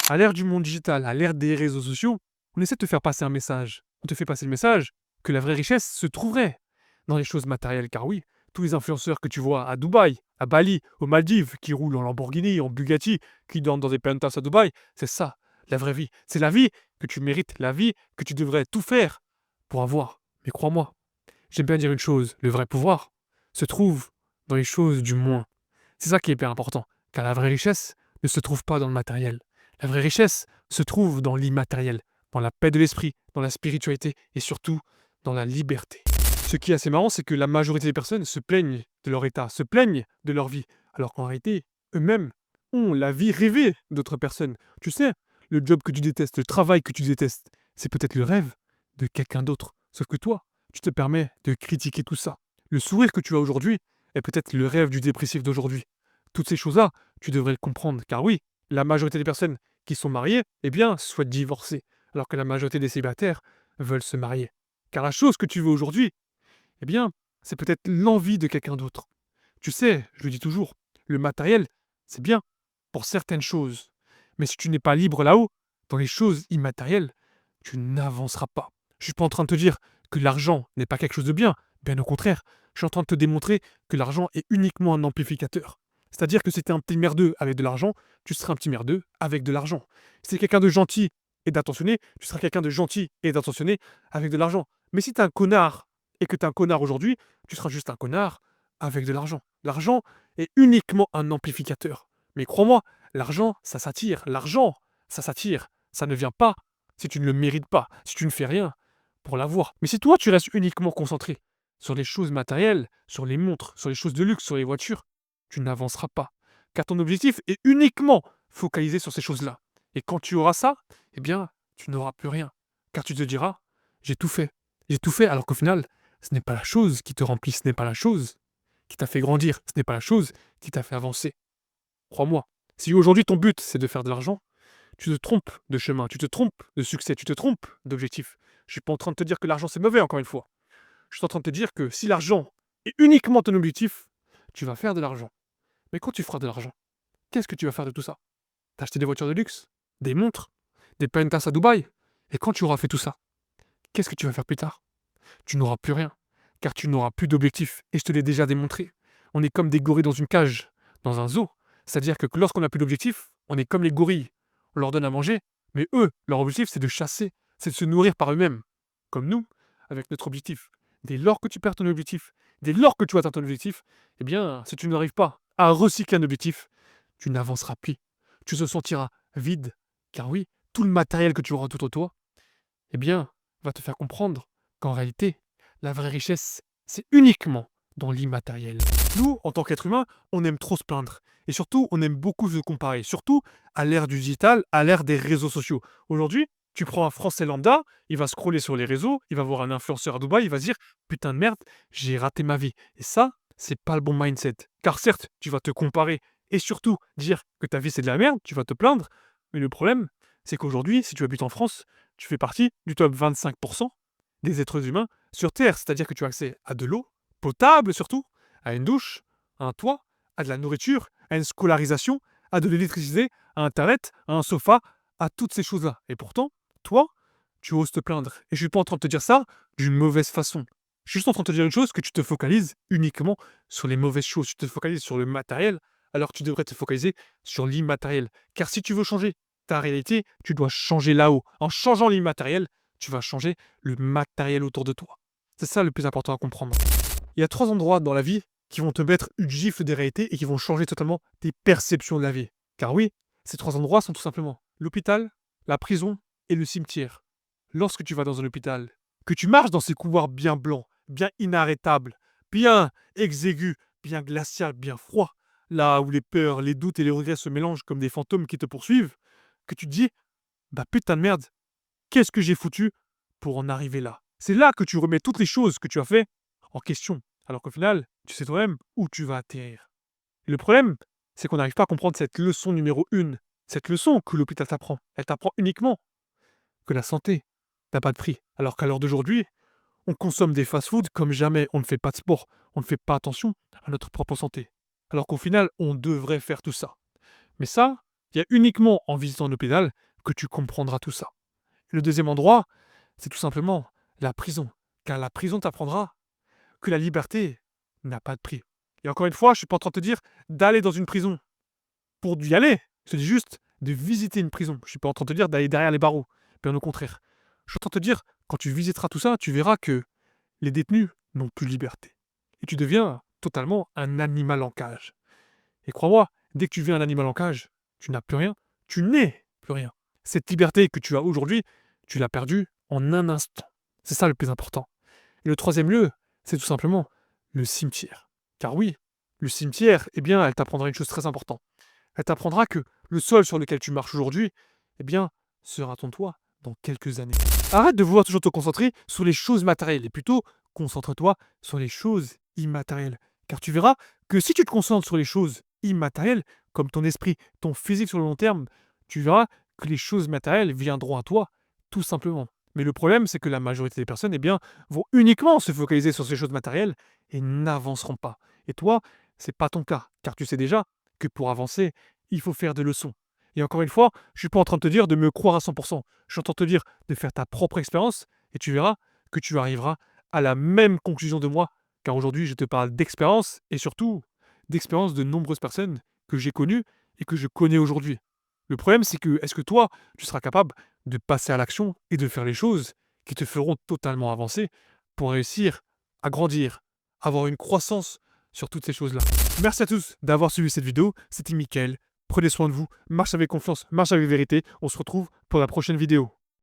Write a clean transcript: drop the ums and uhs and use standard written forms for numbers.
À l'ère du monde digital, à l'ère des réseaux sociaux, on essaie de te faire passer un message. On te fait passer le message que la vraie richesse se trouverait dans les choses matérielles. Car oui, tous les influenceurs que tu vois à Dubaï, à Bali, aux Maldives, qui roulent en Lamborghini, en Bugatti, qui dorment dans des penthouses à Dubaï, c'est ça, la vraie vie. C'est la vie que tu mérites, la vie que tu devrais tout faire pour avoir. Mais crois-moi, j'aime bien dire une chose, le vrai pouvoir se trouve dans les choses du moins. C'est ça qui est hyper important, car la vraie richesse ne se trouve pas dans le matériel. La vraie richesse se trouve dans l'immatériel, dans la paix de l'esprit, dans la spiritualité et surtout dans la liberté. Ce qui est assez marrant, c'est que la majorité des personnes se plaignent de leur état, se plaignent de leur vie, alors qu'en réalité, eux-mêmes ont la vie rêvée d'autres personnes. Tu sais, le job que tu détestes, le travail que tu détestes, c'est peut-être le rêve de quelqu'un d'autre. Sauf que toi, tu te permets de critiquer tout ça. Le sourire que tu as aujourd'hui est peut-être le rêve du dépressif d'aujourd'hui. Toutes ces choses-là, tu devrais le comprendre, car oui, la majorité des personnes qui sont mariées, eh bien, souhaitent divorcer, alors que la majorité des célibataires veulent se marier. Car la chose que tu veux aujourd'hui, eh bien, c'est peut-être l'envie de quelqu'un d'autre. Tu sais, je le dis toujours, le matériel, c'est bien pour certaines choses. Mais si tu n'es pas libre là-haut, dans les choses immatérielles, tu n'avanceras pas. Je suis pas en train de te dire que l'argent n'est pas quelque chose de bien. Bien au contraire, je suis en train de te démontrer que l'argent est uniquement un amplificateur. C'est-à-dire que si tu es un petit merdeux avec de l'argent, tu seras un petit merdeux avec de l'argent. Si tu es quelqu'un de gentil et d'attentionné, tu seras quelqu'un de gentil et d'attentionné avec de l'argent. Mais si tu es un connard et que tu es un connard aujourd'hui, tu seras juste un connard avec de l'argent. L'argent est uniquement un amplificateur. Mais crois-moi, l'argent, ça s'attire. L'argent, ça s'attire. Ça ne vient pas si tu ne le mérites pas, si tu ne fais rien pour l'avoir. Mais si toi, tu restes uniquement concentré sur les choses matérielles, sur les montres, sur les choses de luxe, sur les voitures, tu n'avanceras pas. Car ton objectif est uniquement focalisé sur ces choses-là. Et quand tu auras ça, eh bien, tu n'auras plus rien. Car tu te diras, j'ai tout fait. J'ai tout fait, alors qu'au final, ce n'est pas la chose qui te remplit, ce n'est pas la chose qui t'a fait grandir, ce n'est pas la chose qui t'a fait avancer. Crois-moi, si aujourd'hui ton but c'est de faire de l'argent, tu te trompes de chemin, tu te trompes de succès, tu te trompes d'objectif. Je suis pas en train de te dire que l'argent c'est mauvais, encore une fois. Je suis en train de te dire que si l'argent est uniquement ton objectif, tu vas faire de l'argent. Mais quand tu feras de l'argent, qu'est-ce que tu vas faire de tout ça? T'acheter des voitures de luxe, des montres, des penthouses à Dubaï. Et quand tu auras fait tout ça, qu'est-ce que tu vas faire plus tard? Tu n'auras plus rien, car tu n'auras plus d'objectif. Et je te l'ai déjà démontré. On est comme des gorilles dans une cage, dans un zoo. C'est-à-dire que lorsqu'on n'a plus d'objectif, on est comme les gorilles. On leur donne à manger, mais eux, leur objectif, c'est de chasser, c'est de se nourrir par eux-mêmes. Comme nous, avec notre objectif. Dès lors que tu perds ton objectif, dès lors que tu atteins ton objectif, eh bien, si tu n'arrives pas à recycler un objectif, tu n'avanceras plus. Tu te sentiras vide, car oui, tout le matériel que tu auras autour de toi, eh bien, va te faire comprendre qu'en réalité, la vraie richesse, c'est uniquement dans l'immatériel. Nous, en tant qu'êtres humains, on aime trop se plaindre. Et surtout, on aime beaucoup se comparer. Surtout à l'ère du digital, à l'ère des réseaux sociaux. Aujourd'hui, tu prends un Français lambda, il va scroller sur les réseaux, il va voir un influenceur à Dubaï, il va se dire putain de merde, j'ai raté ma vie. Et ça, c'est pas le bon mindset. Car certes, tu vas te comparer et surtout dire que ta vie c'est de la merde, tu vas te plaindre. Mais le problème, c'est qu'aujourd'hui, si tu habites en France, tu fais partie du top 25% des êtres humains sur Terre. C'est-à-dire que tu as accès à de l'eau, potable surtout, à une douche, à un toit, à de la nourriture, à une scolarisation, à de l'électricité, à Internet, à un sofa, à toutes ces choses-là. Et pourtant, toi, tu oses te plaindre. Et je suis pas en train de te dire ça d'une mauvaise façon. Je suis juste en train de te dire une chose, que tu te focalises uniquement sur les mauvaises choses. Tu te focalises sur le matériel, alors que tu devrais te focaliser sur l'immatériel. Car si tu veux changer ta réalité, tu dois changer là-haut. En changeant l'immatériel, tu vas changer le matériel autour de toi. C'est ça le plus important à comprendre. Il y a 3 endroits dans la vie qui vont te mettre une gifle des réalités et qui vont changer totalement tes perceptions de la vie. Car oui, ces 3 endroits sont tout simplement l'hôpital, la prison et le cimetière. Lorsque tu vas dans un hôpital, que tu marches dans ces couloirs bien blancs, bien inarrêtables, bien exigus, bien glacial, bien froid, là où les peurs, les doutes et les regrets se mélangent comme des fantômes qui te poursuivent, que tu te dis, bah putain de merde, qu'est-ce que j'ai foutu pour en arriver là? C'est là que tu remets toutes les choses que tu as fait en question. Alors qu'au final, tu sais toi-même où tu vas atterrir. Et le problème, c'est qu'on n'arrive pas à comprendre cette leçon numéro 1. Cette leçon que l'hôpital t'apprend. Elle t'apprend uniquement que la santé n'a pas de prix. Alors qu'à l'heure d'aujourd'hui, on consomme des fast-foods comme jamais. On ne fait pas de sport. On ne fait pas attention à notre propre santé. Alors qu'au final, on devrait faire tout ça. Mais ça, Il y a uniquement en visitant un hôpital que tu comprendras tout ça. Le deuxième endroit, c'est tout simplement la prison. Car la prison t'apprendra que la liberté n'a pas de prix. Et encore une fois, je ne suis pas en train de te dire d'aller dans une prison pour y aller. Je te dis juste de visiter une prison. Je ne suis pas en train de te dire d'aller derrière les barreaux. Bien au contraire. Je suis en train de te dire, quand tu visiteras tout ça, tu verras que les détenus n'ont plus de liberté. Et tu deviens totalement un animal en cage. Et crois-moi, dès que tu deviens un animal en cage, tu n'as plus rien, tu n'es plus rien. Cette liberté que tu as aujourd'hui, tu l'as perdue en un instant. C'est ça le plus important. Et le troisième lieu, c'est tout simplement le cimetière. Car oui, le cimetière, eh bien, elle t'apprendra une chose très importante. Elle t'apprendra que le sol sur lequel tu marches aujourd'hui, eh bien, sera ton toit dans quelques années. Arrête de vouloir toujours te concentrer sur les choses matérielles et plutôt concentre-toi sur les choses immatérielles. Car tu verras que si tu te concentres sur les choses immatérielles, comme ton esprit, ton physique sur le long terme, tu verras que les choses matérielles viendront à toi tout simplement. Mais le problème, c'est que la majorité des personnes, eh bien, vont uniquement se focaliser sur ces choses matérielles et n'avanceront pas. Et toi, c'est pas ton cas, car tu sais déjà que pour avancer, il faut faire des leçons. Et encore une fois, je suis pas en train de te dire de me croire à 100%. Je suis en train de te dire de faire ta propre expérience et tu verras que tu arriveras à la même conclusion de moi. Car aujourd'hui, je te parle d'expérience et surtout d'expérience de nombreuses personnes que j'ai connues et que je connais aujourd'hui. Le problème, c'est que est-ce que toi, tu seras capable de passer à l'action et de faire les choses qui te feront totalement avancer pour réussir à grandir, avoir une croissance sur toutes ces choses-là. Merci à tous d'avoir suivi cette vidéo. C'était Mickaël. Prenez soin de vous, marche avec confiance, marche avec vérité. On se retrouve pour la prochaine vidéo.